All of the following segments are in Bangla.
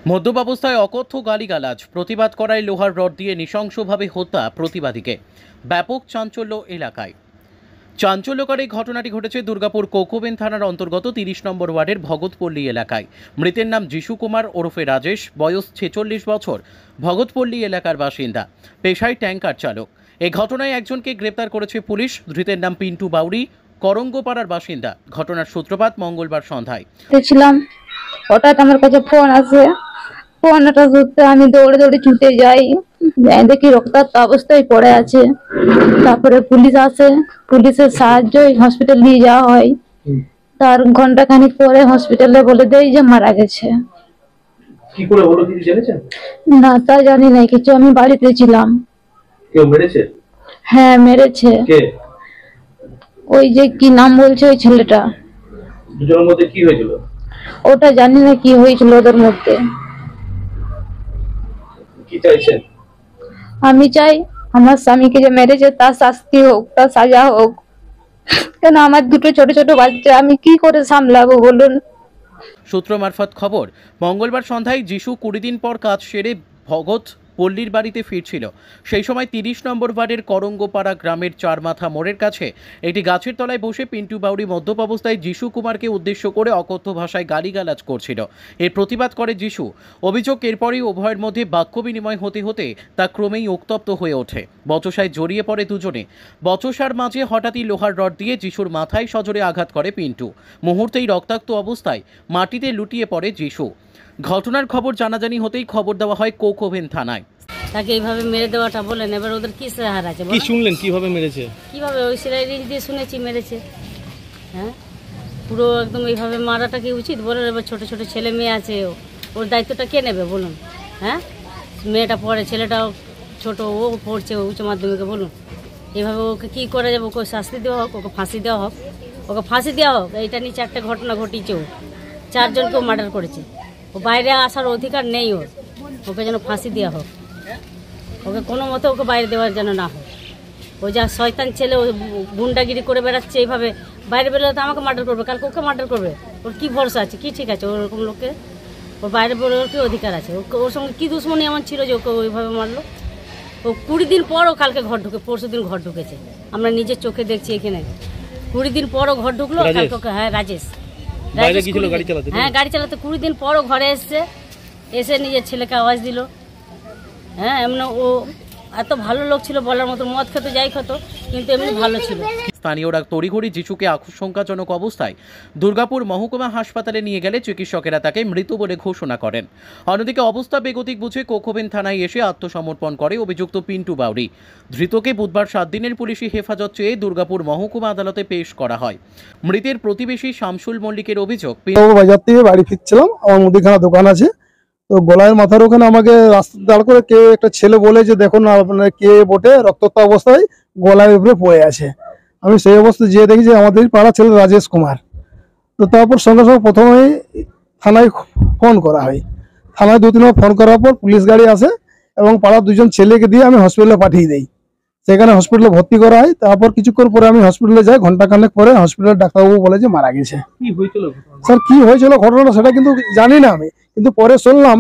মদ্যপ অবস্থায় অকথ্য গালিগালাজ, প্রতিবাদ করায় লোহার রড দিয়ে নৃশংসভাবে হত্যা প্রতিবাদীকে। ব্যাপক চাঞ্চল্য এলাকায়। চাঞ্চল্যকর এই ঘটনাটি ঘটেছে দুর্গাপুর কোকোবেন থানার অন্তর্গত 30 নম্বর ওয়ার্ডের ভগতপল্লী এলাকায়। মৃতের নাম যিশু কুমার ওরফে রাজেশ, বয়স 46 বছর, ভগতপল্লী এলাকার বাসিন্দা, পেশায় ট্যাঙ্কার চালক। এই ঘটনায় একজনকে গ্রেপ্তার করেছে পুলিশ। ধৃতের নাম পিন্টু বাউরি, করঙ্গপাড়ার বাসিন্দা। ঘটনার সূত্রপাত মঙ্গলবার সন্ধ্যায়। হঠাৎ আমার কাছে ফোন আসে। ফোনটা ধরতে আমি দৌড়ে দৌড়ে ছুটে যাই, দেখি রক্তাক্ত অবস্থায় পড়ে আছে। তারপরে পুলিশ আসে, পুলিশের সাহায্যে হসপিটাল নিয়ে যাওয়া হয়। তার ঘন্টা খানিক পরে হসপিটালে বলে দেয় যে মারা গেছে। কি করে হলো কিছু জেনেছেন? না, তা জানি না কিছু। আমি বাড়িতে ছিলাম। কেউ মেরেছে? হ্যাঁ, মেরেছে। কে? ওই যে কি নাম বলছে ওই ছেলেটা। দুজনের মধ্যে কি হয়েছিল? ওটা জানি না কি হয়েছিল ওদের মধ্যে। কি চাইছেন? আমি চাই আমার স্বামীকে যে মেরেছে তার শাস্তি হোক, তার সাজা হোক। কেন আমার দুটো ছোট ছোট বাচ্চা, আমি কি করে সামলাবো বলুন? সূত্র মারফত খবর, মঙ্গলবার সন্ধ্যায় যিশু 20 দিন পর কাজ সেরে ভগত পল্লীর বাড়িতে ফিরছিল। সেই সময় 30 নম্বর ওয়ার্ডের করঙ্গপাড়া গ্রামের চারমাথা মোড়ের কাছে একটি গাছের তলায় বসে পিন্টু বাউরি মদ্যপ অবস্থায় যিশু কুমারকে উদ্দেশ্য করে অকথ্য ভাষায় গালিগালাজ করছিল। এর প্রতিবাদ করে যিশু। অভিযোগ, এরপরই উভয়ের মধ্যে বাক্য বিনিময় হতে হতে তা ক্রমেই উত্তপ্ত হয়ে ওঠে। বচসায় জড়িয়ে পড়ে দুজনে। বচসার মাঝে হঠাৎই লোহার রড দিয়ে যিশুর মাথায় সজোরে আঘাত করে পিন্টু। মুহূর্তেই রক্তাক্ত অবস্থায় মাটিতে লুটিয়ে পড়ে যিশু। ঘটনার খবর জানাজানি হতেই খবর দেওয়া হয় কোকোবেন থানায়। তাকে এইভাবে মেরে দেওয়াটা বলেন, এবার ওদের কি সাহার আছে? কি শুনলেন কিভাবে মেরেছে? কিভাবে ওই সেলাই দিয়ে শুনেছি মেরেছে। হ্যাঁ, পুরো একদম এইভাবে মারাটা কি উচিত বলেন? এবার ছোট ছোট ছেলে মেয়ে আছে, ওর দায়িত্বটা কে নেবে বলুন? হ্যাঁ, মেয়েটা পড়ে, ছেলেটাও ছোট, ও পড়ছে উচ্চ মাধ্যমিকে। বলুন এইভাবে ওকে কি করা যাবে? ওকে শাস্তি দেওয়া হোক, ওকে ফাঁসি দেওয়া হোক, ওকে ফাঁসি দেওয়া হোক। এইটা নিয়ে 4টে ঘটনা ঘটিয়েছে। ও 4 জনকেও মার্ডার করেছে। ও বাইরে আসার অধিকার নেই ওর। ওকে যেন ফাঁসি দেওয়া হোক। ওকে কোনো মতে ওকে বাইরে দেওয়ার যেন না হোক। ও যা শয়তান ছেলে, ও গুন্ডাগিরি করে বেড়াচ্ছে এইভাবে। বাইরে বেরোলে তো আমাকে মার্ডার করবে, কালকে ওকে মার্ডার করবে। ওর কি ভরসা আছে? কি ঠিক আছে ওরকম লোককে? ওর বাইরে বেরোর কি অধিকার আছে? ওকে ওর সঙ্গে কী দুশ্মনী এমন ছিল যে ওকে ওইভাবে মারলো? ও 20 দিন পর ও কালকে ঘর ঢুকে, পরশু দিন ঘর ঢুকেছে। আমরা নিজের চোখে দেখছি এখানে। 20 দিন পরও ঘর ঢুকলো। হ্যাঁ, রাজেশ। হ্যাঁ, গাড়ি চালাতে 20 দিন পরও ঘরে এসে নিজের ছেলেকে আওয়াজ দিল। হ্যাঁ, এমনি ও এত ভালো লোক ছিল বলার মতো। মদ খেতে যাই খেত, কিন্তু এমনি ভালো ছিল। স্থানীয়রা তড়িঘড়ি যিশুকে আশঙ্কাজনক অবস্থায় দুর্গাপুর মহকুমা হাসপাতালে নিয়ে গেলে চিকিৎসকেরা তাকে মৃত বলে ঘোষণা করেন। অন্যদিকে অবস্থা বেগতিক বুঝে কোকোবেন থানায় এসে আত্মসমর্পণ করে অভিযুক্ত পিন্টু বাউরি। ধৃতকে বুধবার 7 দিনের পুলিশি হেফাজত চেয়ে দুর্গাপুর মহকুমা আদালতে পেশ করা হয়। মৃতের প্রতিবেশী শামসুল মল্লিকের অভিযোগ, বাজার থেকে বাড়ি ফিরছিলাম, আমার মুদিখানা দোকান আছে, তো গলায় মাথার ওখানে আমাকে রাস্তা দাঁড় করে কেউ একটা ছেলে বলে যে দেখুন আপনার কে বটে রক্তাক্ত অবস্থায় গলায় উপরে পড়ে আছে। আমি সেই অবস্থায় যেয়ে দেখি যে আমাদের পাড়া ছেলে রাজেশ কুমার। তো তারপর সঙ্গে সঙ্গে প্রথমেই থানায় ফোন করা হয়। থানায় 2-3 বার ফোন করার পর পুলিশ গাড়ি আসে এবং পাড়ার 2জন ছেলেকে দিয়ে আমি হসপিটালে পাঠিয়ে দিই। সেখানে হসপিটালে ভর্তি করা হয়। তারপর কিছুক্ষণ পরে আমি হসপিটালে যাই। ঘন্টাখানেক পরে হসপিটালের ডাক্তারবাবু বলে যে মারা গেছে। কি হয়েছিল স্যার? কি হয়েছিল ঘটনাটা সেটা কিন্তু জানি না আমি, কিন্তু পরে শুনলাম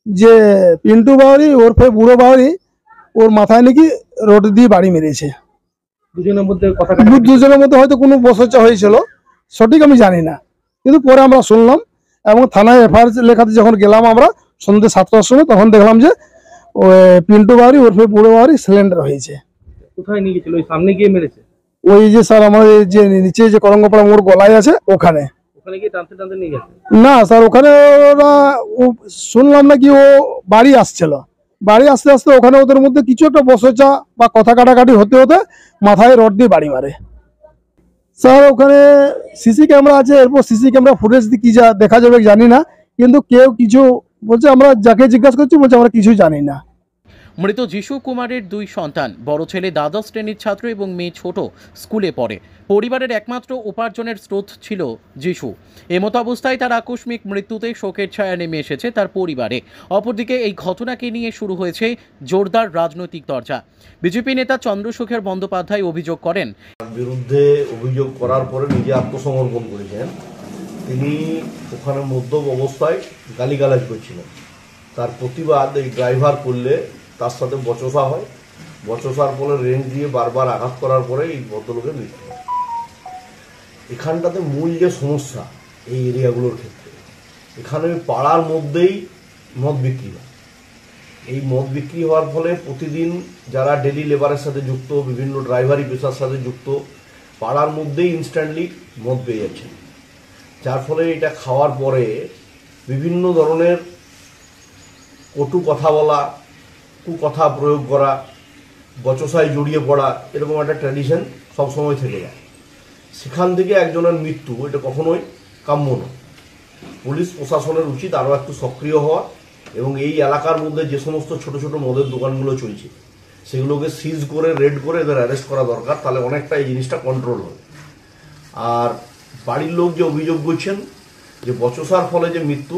যে পিন্টু বাউরি ওরফে বুড়ো বাউরি ওর মাথায় নাকি রড দিয়ে বাড়ি মেরেছে। দুজনের মধ্যে হয়তো কোনো বচসা হয়েছিল, সঠিক আমি জানি না, কিন্তু পরে আমরা শুনলাম। এবং থানায় এফআইআর লেখাতে যখন গেলাম আমরা সন্ধ্যে 7টার সময়, তখন দেখলাম যে পিন্টু বাউরি ওরফে বুড়ো বাউরি সিলিন্ডার হয়েছে। কোথায় নিয়ে গেছিল? ওই সামনে গিয়ে মেরেছে? ওই যে স্যার আমাদের যে নিচে যে করঙ্গপাড়া মোড় গলায় আছে ওখানে। ওখানে গিয়ে টানতে টানতে নিয়ে গেছে? না স্যার, ওখানে ওরা শুনলাম নাকি ও বাড়ি আসছিল। বাড়ি আসতে আসতে ওখানে ওদের মধ্যে কিছু একটা বচসা বা কথা কাটাকাটি হতে হতে মাথায় রড দিয়ে বাড়ি মারে। স্যার ওখানে সিসি ক্যামেরা আছে, এরপর সিসি ক্যামেরা ফুটেজ কি যা দেখা যাবে জানি না, কিন্তু কেউ কিছু বলছে, আমরা যাকে জিজ্ঞাসা করছি বলছে আমরা কিছু জানি না। মৃত যিশু কুমারের 2 সন্তান, বড় ছেলে দ্বাদশ শ্রেণীর ছাত্র এবং মেয়ে ছোট স্কুলে পড়ে। পরিবারের একমাত্র উপার্জনের স্রোত ছিল যিশু। এমতো অবস্থায় তার আকস্মিক মৃত্যুতে শোকের ছায়া নেমে এসেছে তার পরিবারে। অপরদিকে এই ঘটনাকে নিয়ে শুরু হয়েছে জোরদার রাজনৈতিক চর্চা। বিজেপি নেতা চন্দ্রশেখর বন্দ্যোপাধ্যায় অভিযোগ করেন, বিরুদ্ধে অভিযোগ করার পরে নিজে আত্মসমর্পণ করেছেন তিনি ওখানে মদ্যপ অবস্থায় গালিগালাজ করছিলেন। তার প্রতিবাদ এই ড্রাইভার করলে তার সাথে বচসা হয়। বচসার ফলে রেঞ্জ দিয়ে বারবার আঘাত করার পরে এই ভদ্রলোকের মৃত্যু হয়। এখানটাতে মূল যে সমস্যা এই এরিয়াগুলোর ক্ষেত্রে, এখানে পাড়ার মধ্যেই মদ বিক্রি হয়। এই মদ বিক্রি হওয়ার ফলে প্রতিদিন যারা ডেলি লেবারের সাথে যুক্ত, বিভিন্ন ড্রাইভারি পেশার সাথে যুক্ত, পাড়ার মধ্যেই ইনস্ট্যান্টলি মদ পেয়ে যাচ্ছে, যার ফলে এটা খাওয়ার পরে বিভিন্ন ধরনের কটু কথা বলা, কুকথা প্রয়োগ করা, বচসায় জড়িয়ে পড়া, এরকম একটা ট্র্যাডিশন সবসময় থেকে যায়। সেখান থেকে একজনের মৃত্যু, এটা কখনোই কাম্য নয়। পুলিশ প্রশাসনের উচিত আরও একটু সক্রিয় হওয়া এবং এই এলাকার মধ্যে যে সমস্ত ছোট ছোট মদের দোকানগুলো চলছে সেগুলোকে সিজ করে, রেড করে এদের অ্যারেস্ট করা দরকার, তাহলে অনেকটা এই জিনিসটা কন্ট্রোল হবে। আর বাড়ির লোক যে অভিযোগ করছেন যে বচসার ফলে যে মৃত্যু,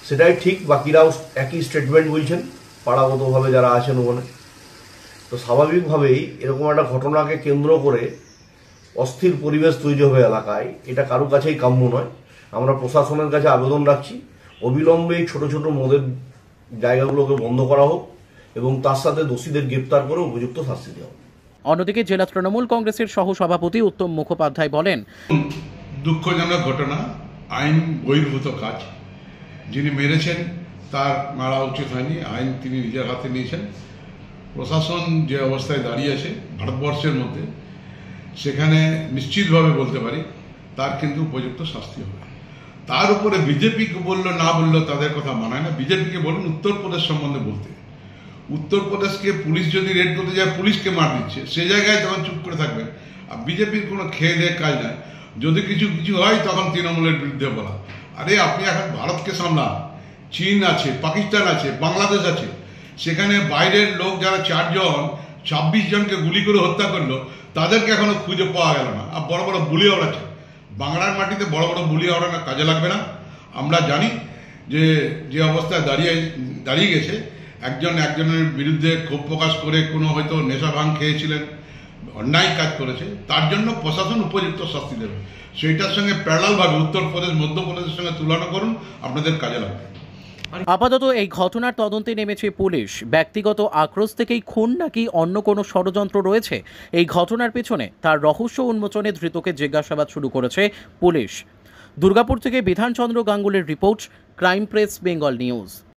সেটাই ঠিক, বাকিরাও একই স্টেটমেন্ট বলছেন পাড়াগতভাবে যারা আছেন ওখানে। তো স্বাভাবিকভাবেই এরকম একটা ঘটনাকে কেন্দ্র করে অস্থির পরিবেশ তৈরি হবে এলাকায়, এটা কারো কাছেই কাম্য নয়। আমরা প্রশাসনের কাছে আবেদন রাখছি অবিলম্বে এই ছোট ছোট মদের জায়গাগুলোকে বন্ধ করা হোক এবং তার সাথে দোষীদের গ্রেপ্তার করে উপযুক্ত শাস্তি দেওয়া হোক। অন্যদিকে জেলা তৃণমূল কংগ্রেসের সহসভাপতি উত্তম মুখোপাধ্যায় বলেন, দুঃখজনক ঘটনা, আইন বহির্ভূত কাজ। যিনি মেরেছেন তার মারা উচিত হয়নি, আইন তিনি নিজের হাতে নিয়েছেন। প্রশাসন যে অবস্থায় দাঁড়িয়ে আছে ভারতবর্ষের মধ্যে, সেখানে নিশ্চিতভাবে বলতে পারি তার কিন্তু উপযুক্ত শাস্তি হবে। তার উপরে বিজেপিকে বললো না বললো তাদের কথা মানায় না। বিজেপিকে বলুন উত্তরপ্রদেশ সম্বন্ধে বলতে। উত্তরপ্রদেশকে পুলিশ যদি রেড করতে যায়, পুলিশকে মার দিচ্ছে, সে জায়গায় তখন চুপ করে থাকবেন। আর বিজেপির কোনো খেয়ে দেয়ে কাজ নাই, যদি কিছু হয় তখন তৃণমূলের বিরুদ্ধে বলা। আরে আপনি এখন ভারতকে সামলান, চীন আছে, পাকিস্তান আছে, বাংলাদেশ আছে, সেখানে বাইরের লোক যারা 4 জন 26 জনকে গুলি করে হত্যা করলো, তাদেরকে এখনো খুঁজে পাওয়া গেল না। আর বড় বড় বুলি ওড়াচ্ছে, বাংলার মাটিতে বড় বড় বুলি ওড়ানো কাজে লাগবে না। আমরা জানি যে অবস্থায় দাঁড়িয়ে গেছে, একজনের বিরুদ্ধে ক্ষোভ প্রকাশ করে কোনো হয়তো নেশা ভাঙ খেয়েছিলেন, অন্যায় কাজ করেছে, তার জন্য প্রশাসন উপযুক্ত শাস্তি দেবে। সেইটার সঙ্গে প্যারালালভাবে উত্তরপ্রদেশ, মধ্যপ্রদেশের সঙ্গে তুলনা করুন, আপনাদের কাজে লাগবে। আপাতত এই ঘটনার তদন্তে নেমেছে পুলিশ। ব্যক্তিগত আক্রোশ থেকেই খুন নাকি অন্য কোনো ষড়যন্ত্র রয়েছে এই ঘটনার পেছনে, তার রহস্য উন্মোচনে ধৃতকে জিজ্ঞাসাবাদ শুরু করেছে পুলিশ। দুর্গাপুর থেকে বিধানচন্দ্র গাঙ্গুলির report, crime press Bengal news.